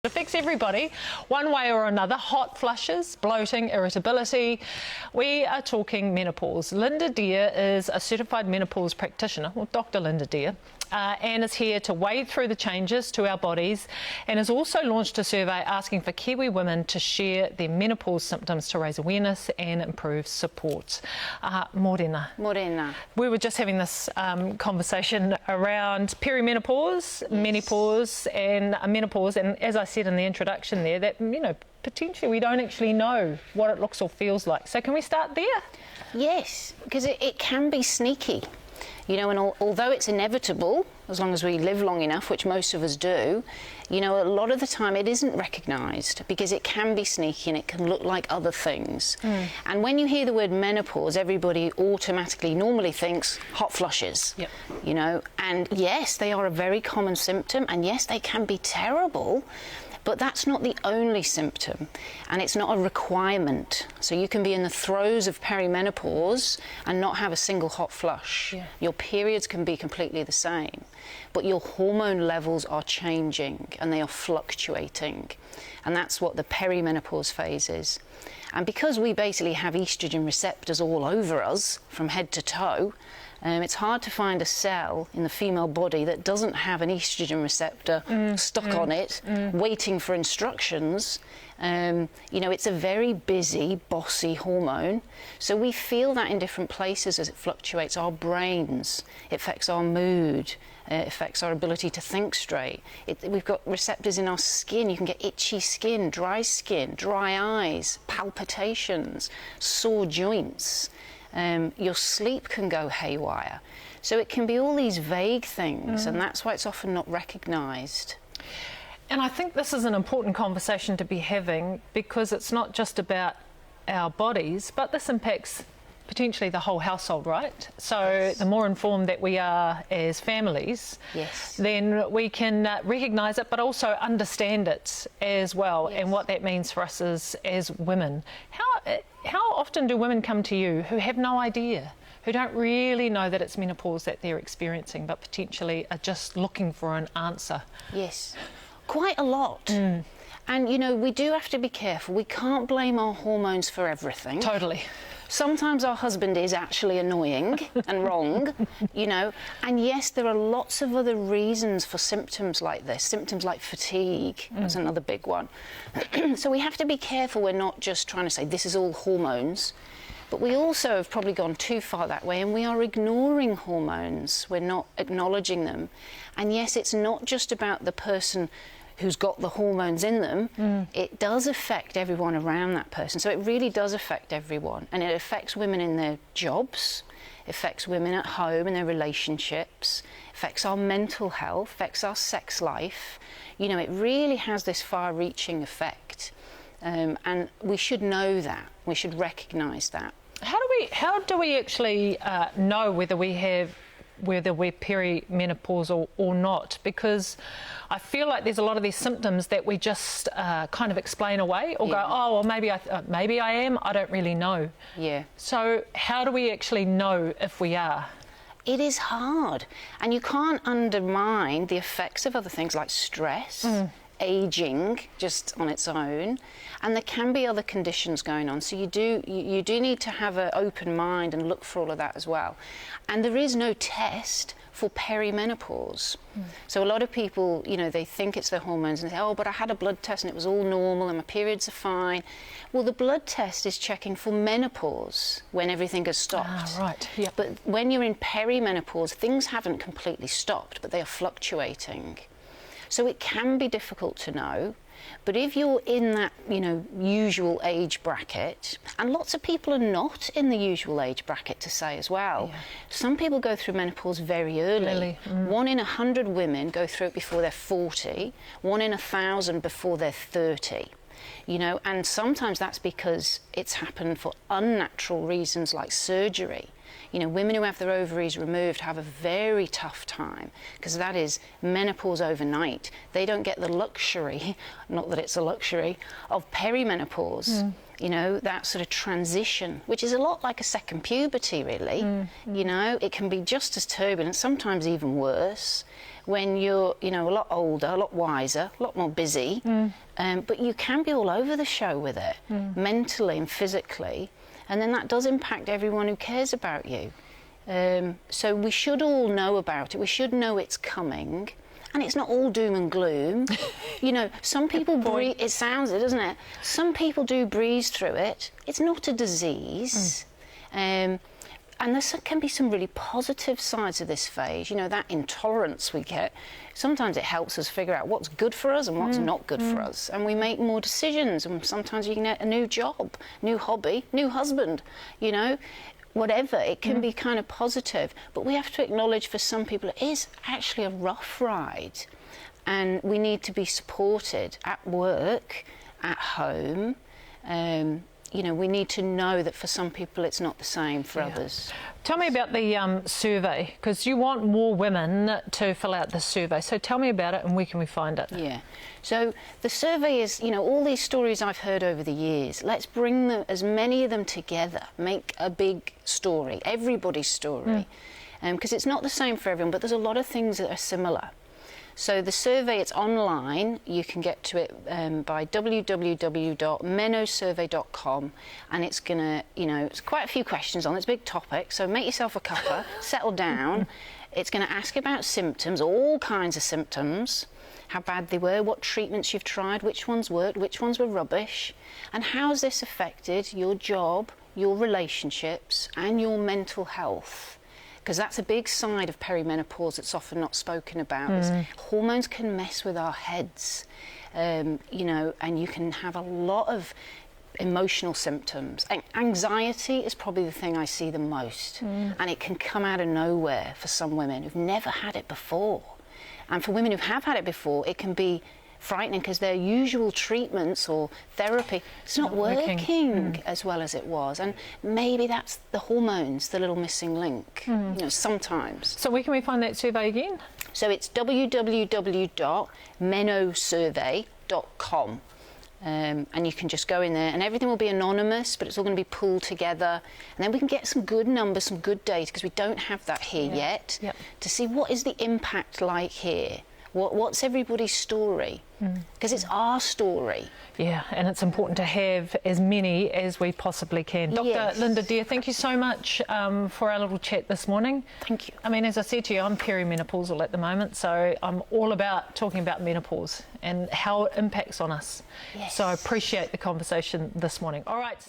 It affects everybody, one way or another. Hot flushes, bloating, irritability. We are talking menopause. Linda Deer is a certified menopause practitioner, or Dr. Linda Deer, and is here to wade through the changes to our bodies, and has also launched a survey asking for Kiwi women to share their menopause symptoms to raise awareness and improve support. Morena. Morena. We were just having this conversation around perimenopause, yes, menopause and menopause, and as I said in the introduction there, that, you know, potentially we don't actually know what it looks or feels like. So can we start there? Yes, because it can be sneaky. You know, and although it's inevitable, as long as we live long enough, which most of us do, you know, a lot of the time it isn't recognised because it can be sneaky and it can look like other things. And when you hear the word menopause, everybody automatically normally thinks hot flushes, yep, you know, and yes, they are a very common symptom, and yes, they can be terrible. But that's not the only symptom, and it's not a requirement. So you can be in the throes of perimenopause and not have a single hot flush. Yeah. Your periods can be completely the same, but your hormone levels are changing and they are fluctuating. And that's what the perimenopause phase is. And because we basically have estrogen receptors all over us, from head to toe, it's hard to find a cell in the female body that doesn't have an estrogen receptor stuck on it, waiting for instructions. You know, it's a very busy, bossy hormone. So we feel that in different places as it fluctuates. Our brains, it affects our mood, it affects our ability to think straight. We've got receptors in our skin. You can get itchy skin, dry eyes, palpitations, sore joints. Your sleep can go haywire. So it can be all these vague things, and that's why it's often not recognised. And I think this is an important conversation to be having, because it's not just about our bodies, but this impacts potentially the whole household, right? So yes, the more informed that we are as families, yes, then we can recognise it, but also understand it as well, yes, and what that means for us as women. How often do women come to you who have no idea, who don't really know that it's menopause that they're experiencing, but potentially are just looking for an answer? Yes, quite a lot. And, you know, we do have to be careful. We can't blame our hormones for everything. Totally. Sometimes our husband is actually annoying and wrong, you know, and yes, there are lots of other reasons for symptoms like this. Symptoms like fatigue, that's another big one. So we have to be careful. We're not just trying to say this is all hormones, but we also have probably gone too far that way, and we are ignoring hormones. We're not acknowledging them. And yes, it's not just about the person who's got the hormones in them. It does affect everyone around that person. So it really does affect everyone. And it affects women in their jobs, it affects women at home in their relationships, affects our mental health, affects our sex life. You know, it really has this far-reaching effect. And we should know that. We should recognise that. How do we actually know whether we're perimenopausal or not? Because I feel like there's a lot of these symptoms that we just kind of explain away, or go, oh, well, maybe I am, I don't really know. Yeah. So how do we actually know if we are? It is hard, and you can't undermine the effects of other things like stress, aging just on its own, and there can be other conditions going on. So you do need to have an open mind and look for all of that as well. And there is no test for perimenopause. So a lot of people, you know, they think it's their hormones and they say, oh, but I had a blood test and it was all normal and my periods are fine. Well, the blood test is checking for menopause when everything has stopped. Ah, right. Yep. But when you're in perimenopause, things haven't completely stopped, but they are fluctuating. So it can be difficult to know, but if you're in that, you know, usual age bracket, and lots of people are not in the usual age bracket to say as well. Yeah. Some people go through menopause very early. 1 in 100 women go through it before they're 40, 1 in 1,000 before they're 30. You know, and sometimes that's because it's happened for unnatural reasons like surgery. You know, women who have their ovaries removed have a very tough time, because that is menopause overnight. They don't get the luxury, not that it's a luxury, of perimenopause. You know, that sort of transition, which is a lot like a second puberty, really. You know, it can be just as turbulent, sometimes even worse. when you're, you know, a lot older, a lot wiser, a lot more busy, but you can be all over the show with it, mentally and physically, and then that does impact everyone who cares about you. So we should all know about it. We should know it's coming. And it's not all doom and gloom. You know, some people breathe, it sounds it, doesn't it? Some people do breeze through it. It's not a disease. And there can be some really positive sides of this phase. You know, that intolerance we get, sometimes it helps us figure out what's good for us and what's not good for us. And we make more decisions, and sometimes you can get a new job, new hobby, new husband, you know. Whatever, it can be kind of positive, but we have to acknowledge for some people it is actually a rough ride, and we need to be supported at work, at home. You know, we need to know that for some people it's not the same for others. Tell me about the survey, because you want more women to fill out the survey. So tell me about it, and where can we find it? Yeah. So the survey is, you know, all these stories I've heard over the years. Let's bring them, as many of them together, make a big story, everybody's story, because it's not the same for everyone, but there's a lot of things that are similar. So the survey, it's online. You can get to it by www.menosurvey.com, and it's going to, you know, it's quite a few questions on it. It's a big topic, so make yourself a cuppa, settle down. It's going to ask about symptoms, all kinds of symptoms, how bad they were, what treatments you've tried, which ones worked, which ones were rubbish, and how's this affected your job, your relationships, and your mental health. Because that's a big side of perimenopause that's often not spoken about. Is hormones can mess with our heads, you know, and you can have a lot of emotional symptoms. Anxiety is probably the thing I see the most, and it can come out of nowhere for some women who've never had it before. And for women who have had it before, it can be frightening because their usual treatments or therapy, it's not working as well as it was. And maybe that's the hormones, the little missing link, you know, sometimes. So where can we find that survey again? So it's www.menosurvey.com. And you can just go in there, and everything will be anonymous, but it's all going to be pulled together, and then we can get some good numbers, some good data, because we don't have that here yet, to see what is the impact like here. What's everybody's story? Because it's our story. Yeah, and it's important to have as many as we possibly can. Dr. Linda Deer, thank you so much for our little chat this morning. Thank you. I mean, as I said to you, I'm perimenopausal at the moment, so I'm all about talking about menopause and how it impacts on us. So I appreciate the conversation this morning. All right.